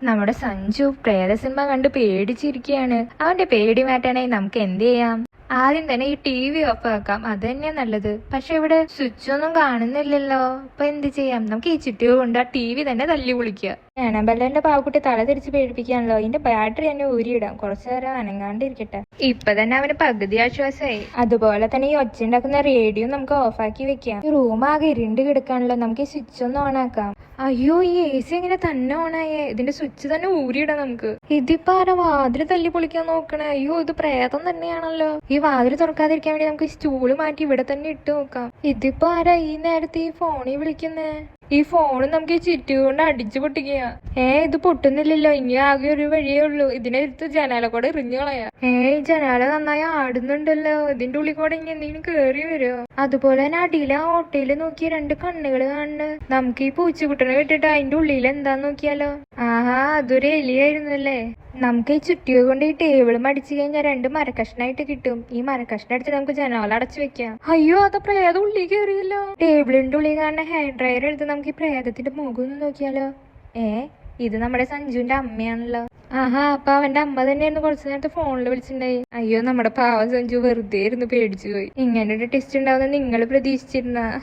നമ്മുടെ സഞ്ജു പ്രേത സിനിമ കണ്ട് പേടിച്ചിരിക്കുകയാണ്. അവന്റെ പേടി മാറ്റാനായി നമുക്ക് എന്ത് ചെയ്യാം? ആദ്യം തന്നെ ഈ TV ഓഫ് ആക്കാം, അത് തന്നെയാ നല്ലത്. പക്ഷെ ഇവിടെ സ്വിച്ച് ഒന്നും കാണുന്നില്ലല്ലോ. ഇപ്പൊ എന്ത് ചെയ്യാം? നമുക്ക് ഈ ചുറ്റിക കൊണ്ട് ആ TV തന്നെ തല്ലി പൊളിക്കുക. ആനബല്ലന്റെ പാവക്കുട്ടി തല തിരിച്ച് പേടിപ്പിക്കാണല്ലോ. ഇതിന്റെ ബാറ്ററി തന്നെ ഊരിയിടാം, കുറച്ചു നേരം അനങ്ങാണ്ടിരിക്കട്ടെ. ഇപ്പൊ തന്നെ അവന് പകുതി ആശ്വാസമായി. അതുപോലെ തന്നെ ഈ ഒച്ച ഉണ്ടാക്കുന്ന റേഡിയോ നമുക്ക് ഓഫാക്കി വെക്കാം. ഈ റൂം ആകെ ഇരുണ്ട് കിടക്കാണല്ലോ. നമുക്ക് ഈ സ്വിച്ച് ഒന്ന് ഓൺ ആക്കാം. അയ്യോ, ഈ AC എങ്ങനെ തന്നെ ഓണായേ? ഇതിന്റെ സ്വിച്ച് തന്നെ ഊരിയിടാം നമുക്ക്. ഇതിപ്പോ ആരാ വാതില് തല്ലി പൊളിക്കാൻ നോക്കണേ? അയ്യോ, ഇത് പ്രേതം തന്നെയാണല്ലോ. ഈ വാതില് തുറക്കാതിരിക്കാൻ വേണ്ടി നമുക്ക് സ്റ്റൂള് മാറ്റി ഇവിടെ തന്നെ ഇട്ട് നോക്കാം. ഇതിപ്പോ ആരാ ഈ നേരത്തെ ഈ ഫോണിൽ വിളിക്കുന്നേ? ഈ ഫോണ് നമുക്ക് ഈ ചുറ്റി കൊണ്ട് അടിച്ചു പൊട്ടിക്കുക. ഇത് പൊട്ടുന്നില്ലല്ലോ. ഇനി ആകെ ഒരു വഴിയേ ഉള്ളൂ. ഇതിനെടുത്ത് ജനാല കൂടെ എറിഞ്ഞു കളയാ. ഈ ജനാല നന്നായി ആടുന്നുണ്ടല്ലോ. ഇതിന്റെ ഉള്ളിൽ കൂടെ ഇനി എന്തെങ്കിലും കേറി വരുമോ? അതുപോലെ തന്നെ അടിയിലെ ആ ഓട്ടയില് നോക്കി രണ്ട് കണ്ണുകൾ കാണുന്നു. നമുക്ക് ഈ പൂച്ചക്കുട്ടനെ വിട്ടിട്ട് അതിന്റെ ഉള്ളിൽ എന്താന്ന് നോക്കിയാലോ? ആഹാ, അതൊരു എലിയായിരുന്നു അല്ലേ. നമുക്ക് ഈ ചുറ്റിക കൊണ്ട് ഈ ടേബിൾ മടിച്ചു കഴിഞ്ഞാൽ രണ്ട് മരക്കഷ്ണായിട്ട് കിട്ടും. ഈ മരക്കഷ്ണം അടിച്ച് നമുക്ക് ജനാല അടച്ചു വെക്കാം. അയ്യോ, അത് പ്രേതം ഉള്ളിൽ കയറിയല്ലോ. ടേബിളിന്റെ ഉള്ളിൽ കാണുന്ന ഹെയർ ഡ്രയർ എടുത്ത് നമുക്ക് ഈ പ്രേതത്തിന്റെ മുഖം ഒന്ന് നോക്കിയാലോ? ഇത് നമ്മുടെ സഞ്ജുവിന്റെ അമ്മയാണല്ലോ. ആഹാ, അപ്പൊ അവന്റെ അമ്മ തന്നെയായിരുന്നു കുറച്ചു നേരത്തെ ഫോണിൽ വിളിച്ചിട്ടുണ്ടായി. അയ്യോ, നമ്മുടെ പാവം സഞ്ജു വെറുതെ ഇരുന്ന് പേടിച്ചു പോയി. ഇങ്ങനെ ഒരു ടെസ്റ്റ് ഉണ്ടാവുന്ന നിങ്ങൾ പ്രതീക്ഷിച്ചിരുന്ന?